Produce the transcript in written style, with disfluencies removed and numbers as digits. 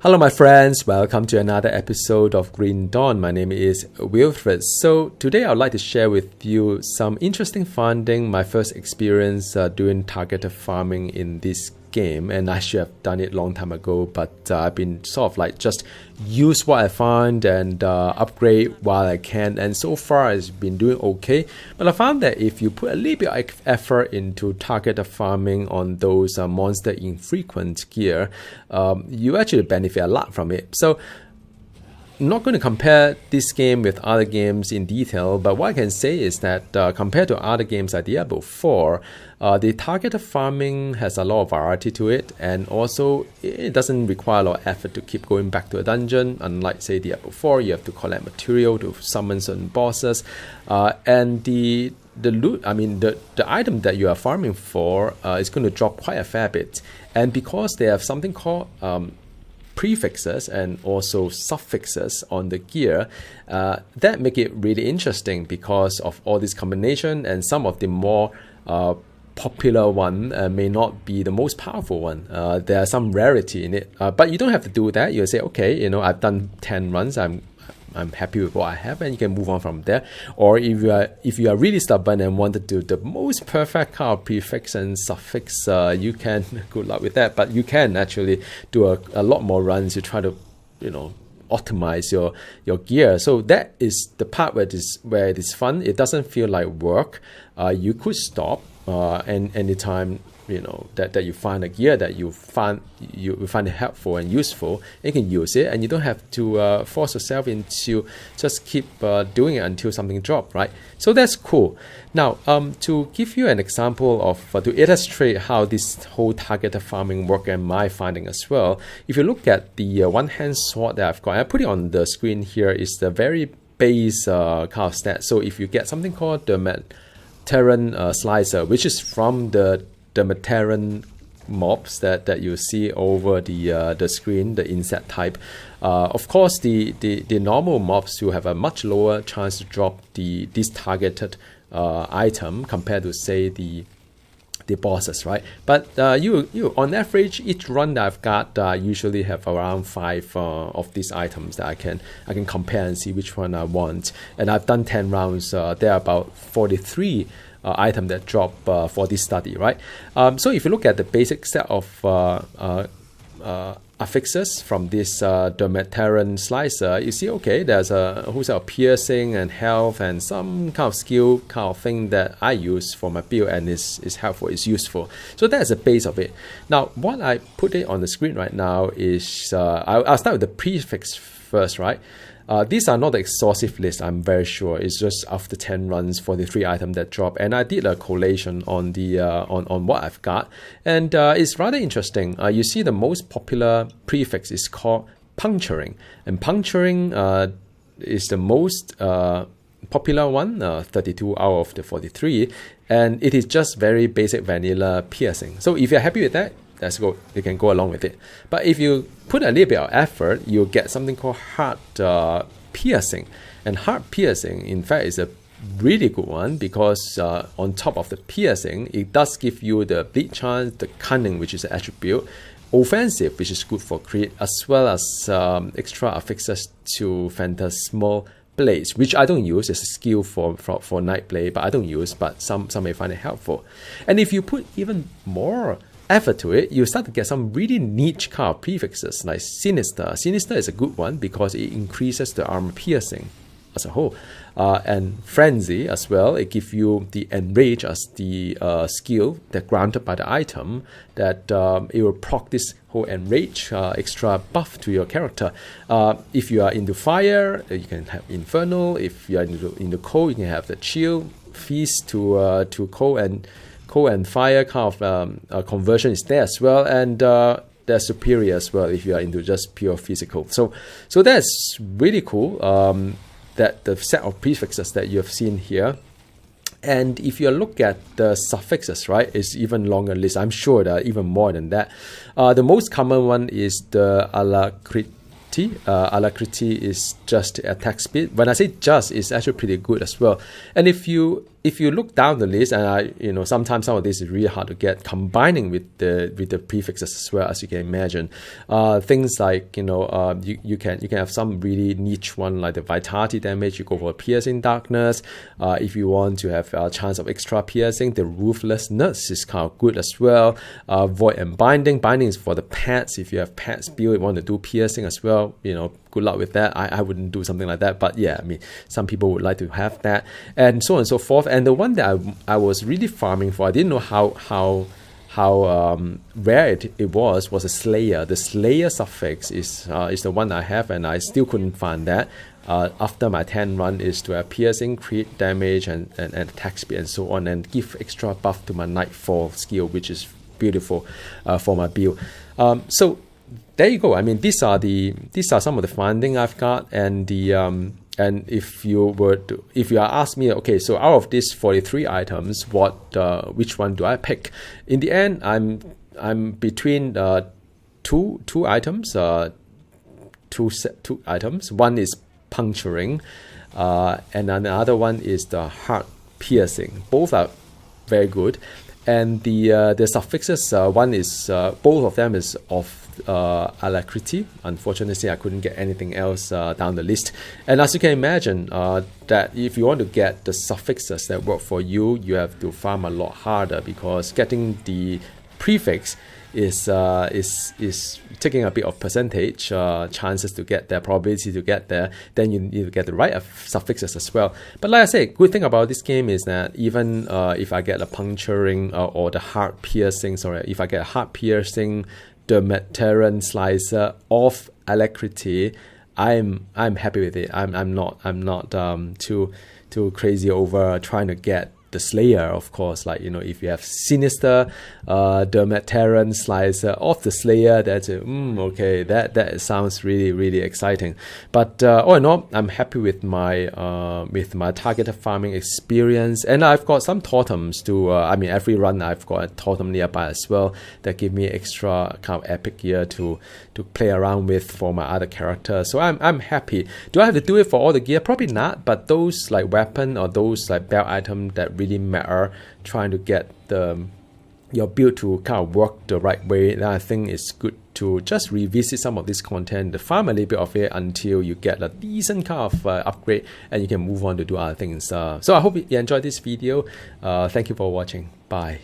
Hello my friends, welcome to another episode of Green Dawn. My name is Wilfred. So today I'd like to share with you some interesting finding, my first experience doing targeted farming in this game, and I should have done it long time ago, but I've been sort of like just use what I find and upgrade while I can, and so far it's been doing okay. But I found that if you put a little bit of effort into targeted farming on those monster infrequent gear, you actually benefit a lot from it. So I'm not going to compare this game with other games in detail, but what I can say is that compared to other games like Diablo 4, the targeted farming has a lot of variety to it, and also it doesn't require a lot of effort to keep going back to a dungeon. Unlike say Diablo 4, you have to collect material to summon certain bosses, and the loot, the item that you are farming for is going to drop quite a fair bit, and because they have something called prefixes and also suffixes on the gear, that make it really interesting because of all this combination, and some of the more popular one may not be the most powerful one. There are some rarity in it, but you don't have to do that. You say, okay, I've done 10 runs, I'm happy with what I have, and you can move on from there. Or if you are really stubborn and want to do the most perfect kind of prefix and suffix, you can, good luck with that. But you can actually do a lot more runs. You try to optimize your gear. So that is the part where it is fun. It doesn't feel like work. You could stop and anytime that you find a gear that you find it helpful and useful, you can use it, and you don't have to force yourself into just keep doing it until something drops, right? So that's cool. Now, to give you an example of to illustrate how this whole targeted farming work and my finding as well, if you look at the one-hand sword that I've got, I put it on the screen here, is the very base kind of stat. So if you get something called Dermapteran Slicer, which is from the Dermapteran mobs that you see over the screen, the insect type. Of course, the normal mobs will have a much lower chance to drop this targeted item compared to say the bosses, right? But you on average, each run that I've got usually have around 5 of these items that I can compare and see which one I want. And I've done 10 rounds. There are about 43 item that drop for this study, right? So if you look at the basic set of affixes from this Dermapteran Slicer, you see, okay, there's a piercing and health and some kind of skill kind of thing that I use for my build, and is helpful, is useful. So that's the base of it. Now, what I put it on the screen right now is, I'll start with the prefix first, right? These are not the exhaustive list, I'm very sure. It's just after 10 runs for the 3 items that drop, and I did a collation on the on what I've got, and it's rather interesting. You see the most popular prefix is called Puncturing, and Puncturing is the most popular one, 32 out of the 43, and it is just very basic vanilla piercing. So if you're happy with that, let's go. You can go along with it. But if you put a little bit of effort, you'll get something called heart piercing. And heart piercing, in fact, is a really good one because on top of the piercing, it does give you the bleed chance, the cunning, which is an attribute, offensive, which is good for crit, as well as extra affixes to phantasmal blades, which I don't use. It's a skill for Nightblade, but I don't use. But some may find it helpful. And if you put even more effort to it, you start to get some really niche kind of prefixes like Sinister. Sinister is a good one because it increases the armor piercing as a whole, and Frenzy as well. It gives you the Enrage as the skill that granted by the item, that it will proc this whole Enrage extra buff to your character. If you are into fire, you can have Infernal. If you are into cold, you can have the Chill, Feast to cold and fire kind of conversion is there as well, and they're superior as well if you are into just pure physical. So that's really cool, that the set of prefixes that you have seen here. And if you look at the suffixes, right, it's even longer list. I'm sure there are even more than that. The most common one is the Alacrity. Alacrity is just attack speed. When I say just, it's actually pretty good as well. And if you if you look down the list, and sometimes some of this is really hard to get, combining with the prefixes as well, as you can imagine. Things like you can have some really niche one like the vitality damage. You go for piercing darkness. If you want to have a chance of extra piercing, the ruthlessness is kind of good as well. Void and binding. Binding is for the pets. If you have pets build, you want to do piercing as well. Good luck with that. I wouldn't do something like that, but yeah, I mean, some people would like to have that, and so on and so forth. And the one that I was really farming for, I didn't know how rare it was a Slayer. The Slayer suffix is the one I have, and I still couldn't find that. After my 10 run is to have piercing, crit damage, and attack speed, and so on, and give extra buff to my Nightfall skill, which is beautiful for my build. So there you go. I mean, these are some of the findings I've got, and if you are asked me, okay, so out of these 43 items, which one do I pick? In the end, I'm between two items. Two items. One is puncturing, and another one is the heart piercing. Both are very good, and the suffixes. One is both of them is of Alacrity. Unfortunately, I couldn't get anything else down the list. And as you can imagine, that if you want to get the suffixes that work for you, you have to farm a lot harder, because getting the prefix is taking a bit of percentage chances to get there, probability to get there. Then you need to get the right suffixes as well. But like I say, good thing about this game is that even if I get a puncturing or the heart piercing, if I get a heart piercing Dermapteran Slicer of Alacrity, I'm happy with it. I'm not too crazy over trying to get the Slayer, of course. Like, if you have Sinister, Dermapteran Slicer of the Slayer, that's it. Okay, that sounds really, really exciting. But all in all, I'm happy with my targeted farming experience, and I've got some totems to. Every run I've got a totem nearby as well that give me extra kind of epic gear to play around with for my other characters. So I'm happy. Do I have to do it for all the gear? Probably not. But those like weapon or those like belt item that really matter, trying to get your build to kind of work the right way, then I think it's good to just revisit some of this content, to farm a little bit of it until you get a decent kind of upgrade, and you can move on to do other things. So I hope you enjoyed this video. Thank you for watching. Bye.